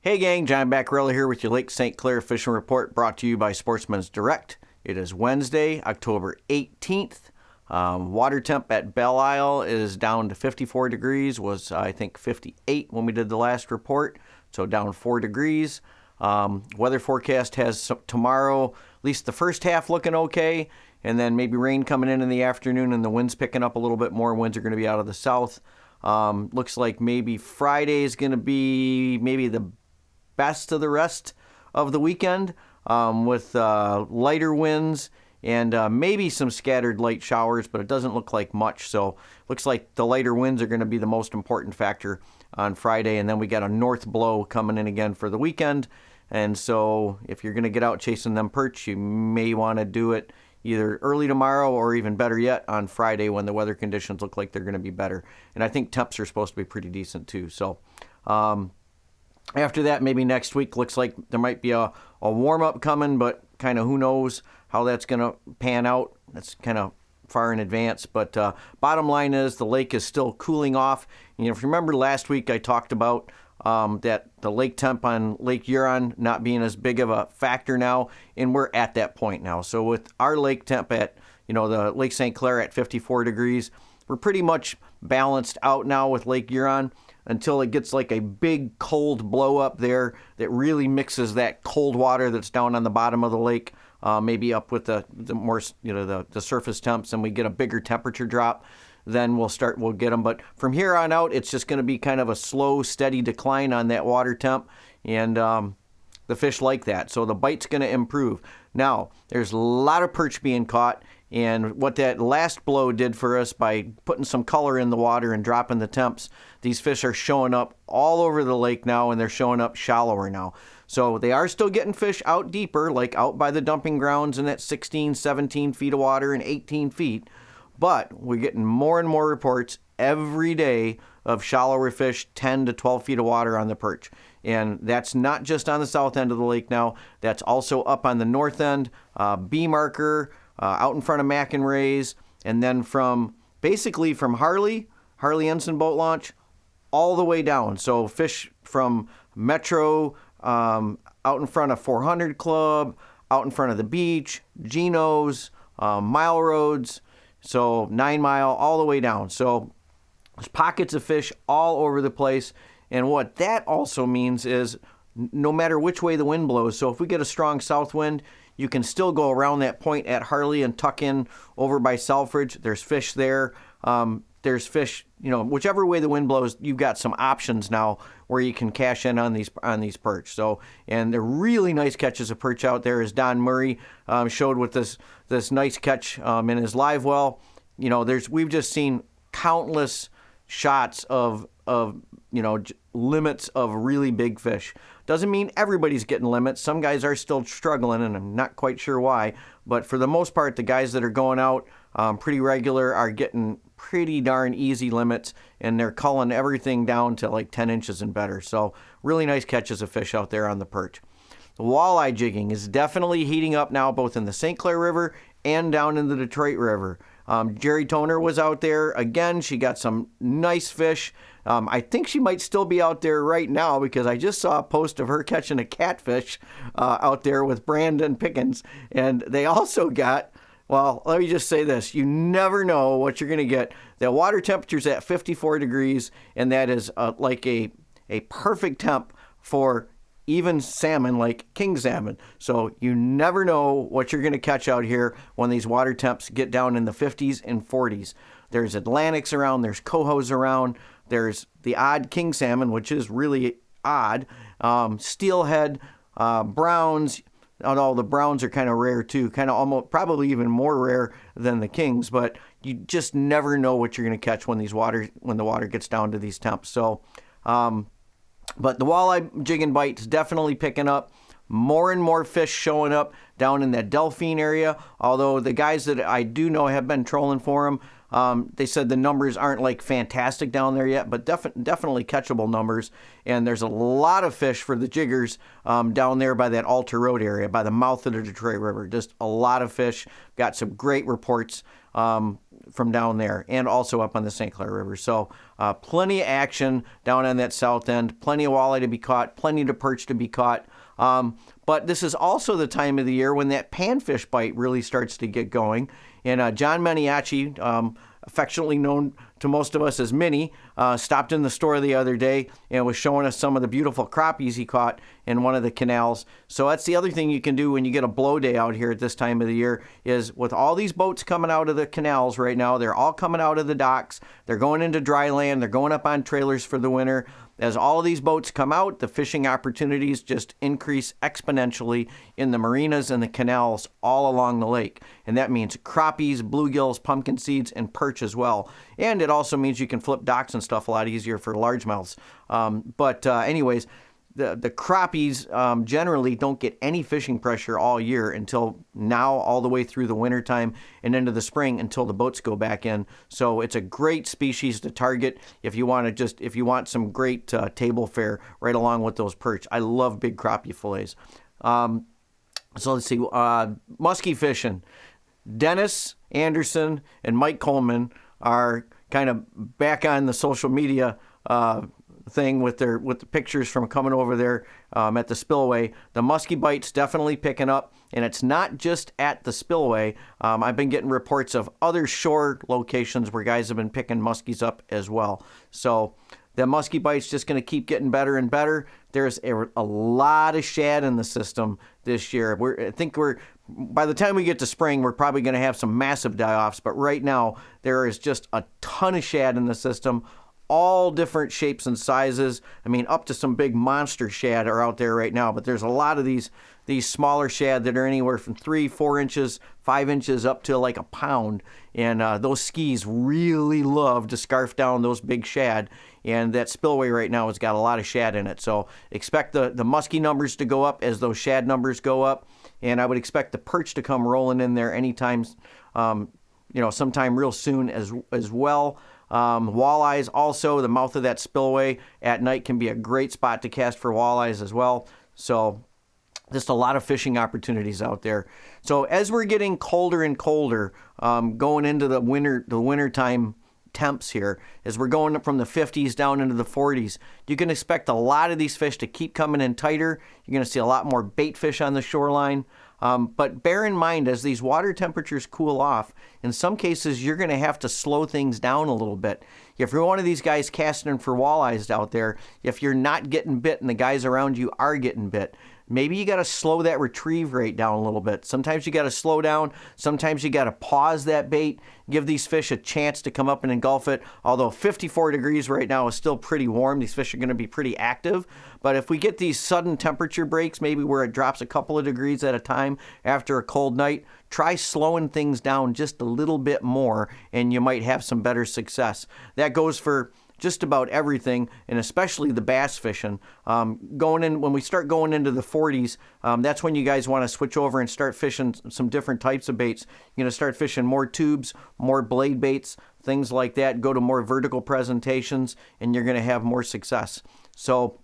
Hey gang, John Baccarella here with your Lake St. Clair Fishing Report, brought to you by Sportsmen's Direct. It is Wednesday, October 18th. Water temp at Belle Isle is down to 54 degrees, was I think 58 when we did the last report, so down 4 degrees. Weather forecast has tomorrow, at least the first half looking okay, and then maybe rain coming in the afternoon and the wind's picking up a little bit more. Winds are going to be out of the south. Looks like maybe Friday is going to be maybe the best of the rest of the weekend, with lighter winds and maybe some scattered light showers, but it doesn't look like much. So looks like the lighter winds are going to be the most important factor on Friday, and then we got a north blow coming in again for the weekend. And so if you're going to get out chasing them perch, you may want to do it either early tomorrow or even better yet on Friday when the weather conditions look like they're going to be better. And I think temps are supposed to be pretty decent too. So after that, maybe next week, looks like there might be a warm-up coming, but kind of who knows how that's going to pan out. That's kind of far in advance. But bottom line is the lake is still cooling off. You know, if you remember last week, I talked about that the lake temp on Lake Huron not being as big of a factor now, and we're at that point now. So with our lake temp at, the Lake St. Clair at 54 degrees, we're pretty much balanced out now with Lake Huron until it gets like a big cold blow up there that really mixes that cold water that's down on the bottom of the lake, maybe up with the more, the surface temps, and we get a bigger temperature drop. Then we'll get them. But from here on out, it's just going to be kind of a slow, steady decline on that water temp, and the fish like that. So the bite's going to improve. Now, there's a lot of perch being caught, and what that last blow did for us by putting some color in the water and dropping the temps, these fish are showing up all over the lake now, and they're showing up shallower now. So they are still getting fish out deeper, like out by the dumping grounds in that 16, 17 feet of water and 18 feet. But we're getting more and more reports every day of shallower fish, 10 to 12 feet of water on the perch. And that's not just on the south end of the lake now. That's also up on the north end, B marker, out in front of Mac and Ray's, and then from Harley Ensign Boat Launch, all the way down. So fish from Metro, out in front of 400 Club, out in front of the beach, Geno's, Mile Roads, so 9 Mile, all the way down. So there's pockets of fish all over the place. And what that also means is no matter which way the wind blows, so if we get a strong south wind, you can still go around that point at Harley and tuck in over by Selfridge. There's fish there. There's fish, whichever way the wind blows, you've got some options now where you can cash in on these perch. So, and they're really nice catches of perch out there, as Don Murray showed with this nice catch in his live well. We've just seen countless shots of limits of really big fish. Doesn't mean everybody's getting limits. Some guys are still struggling, and I'm not quite sure why. But for the most part, the guys that are going out pretty regular are getting pretty darn easy limits, and they're culling everything down to like 10 inches and better. So really nice catches of fish out there on the perch. The walleye jigging is definitely heating up now, both in the St. Clair River and down in the Detroit River. Jerry Toner was out there again. She got some nice fish. I think she might still be out there right now because I just saw a post of her catching a catfish out there with Brandon Pickens. And they also got, well, let me just say this. You never know what you're going to get. The water temperature's at 54 degrees, and that is like a perfect temp for even salmon, like king salmon. So you never know what you're going to catch out here when these water temps get down in the 50s and 40s. There's Atlantics around, there's cohos around, there's the odd king salmon, which is really odd, steelhead, browns, although the browns are kind of rare too, kind of almost probably even more rare than the kings, but you just never know what you're going to catch when the water gets down to these temps. So, but the walleye jig and bite is definitely picking up. More and more fish showing up down in that Delphine area, although the guys that I do know have been trolling for them, They said the numbers aren't like fantastic down there yet, but definitely catchable numbers. And there's a lot of fish for the jiggers down there by that Alter Road area, by the mouth of the Detroit River. Just a lot of fish. Got some great reports from down there, and also up on the St. Clair River. So plenty of action down on that south end. Plenty of walleye to be caught. Plenty of perch to be caught. But this is also the time of the year when that panfish bite really starts to get going. And John Maniaci, affectionately known to most of us as Minnie, stopped in the store the other day and was showing us some of the beautiful crappies he caught in one of the canals. So that's the other thing you can do when you get a blow day out here at this time of the year, is with all these boats coming out of the canals right now, they're all coming out of the docks, they're going into dry land, they're going up on trailers for the winter. As all of these boats come out, the fishing opportunities just increase exponentially in the marinas and the canals all along the lake. And that means crappies, bluegills, pumpkin seeds, and perch as well. And it also means you can flip docks and stuff a lot easier for largemouths. Anyways, the crappies generally don't get any fishing pressure all year until now, all the way through the wintertime and into the spring until the boats go back in. So it's a great species to target if you want some great table fare right along with those perch. I love big crappie fillets. So let's see, musky fishing. Dennis Anderson and Mike Coleman are kind of back on the social media thing with the pictures from coming over there at the spillway. The musky bite's definitely picking up, and it's not just at the spillway. I've been getting reports of other shore locations where guys have been picking muskies up as well. So the musky bite's just going to keep getting better and better. There's a lot of shad in the system this year. By the time we get to spring, we're probably going to have some massive die-offs, but right now there is just a ton of shad in the system. All different shapes and sizes. I mean, up to some big monster shad are out there right now, but there's a lot of these smaller shad that are anywhere from 3, 4 inches, 5 inches up to like a pound. And those skis really love to scarf down those big shad. And that spillway right now has got a lot of shad in it. So expect the musky numbers to go up as those shad numbers go up. And I would expect the perch to come rolling in there anytime, sometime real soon as well. Walleyes also, the mouth of that spillway at night can be a great spot to cast for walleyes as well. So just a lot of fishing opportunities out there. So as we're getting colder and colder, going into the wintertime temps here, as we're going up from the 50s down into the 40s, you can expect a lot of these fish to keep coming in tighter. You're going to see a lot more bait fish on the shoreline. But bear in mind, as these water temperatures cool off, in some cases you're going to have to slow things down a little bit. If you're one of these guys casting for walleyes out there, if you're not getting bit and the guys around you are getting bit, maybe you got to slow that retrieve rate down a little bit. Sometimes you got to slow down. Sometimes you got to pause that bait, give these fish a chance to come up and engulf it. Although 54 degrees right now is still pretty warm, these fish are going to be pretty active. But if we get these sudden temperature breaks, maybe where it drops a couple of degrees at a time after a cold night, try slowing things down just a little bit more and you might have some better success. That goes for just about everything, and especially the bass fishing. When we start going into the 40s, that's when you guys want to switch over and start fishing some different types of baits. You're going to start fishing more tubes, more blade baits, things like that. Go to more vertical presentations, and you're going to have more success. So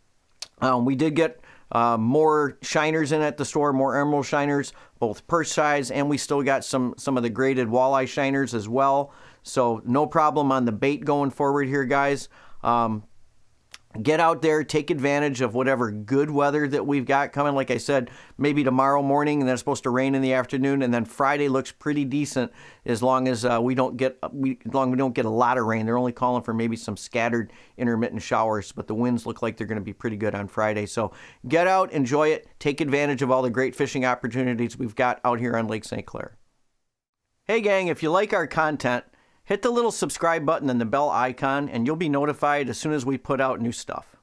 we did get more shiners in at the store, more emerald shiners, both perch size, and we still got some of the graded walleye shiners as well. So no problem on the bait going forward here, guys. Get out there, take advantage of whatever good weather that we've got coming. Like I said, maybe tomorrow morning, and then it's supposed to rain in the afternoon, and then Friday looks pretty decent as long as we don't get a lot of rain. They're only calling for maybe some scattered intermittent showers, but the winds look like they're going to be pretty good on Friday. So get out, enjoy it, take advantage of all the great fishing opportunities we've got out here on Lake St. Clair. Hey gang, if you like our content, hit the little subscribe button and the bell icon, and you'll be notified as soon as we put out new stuff.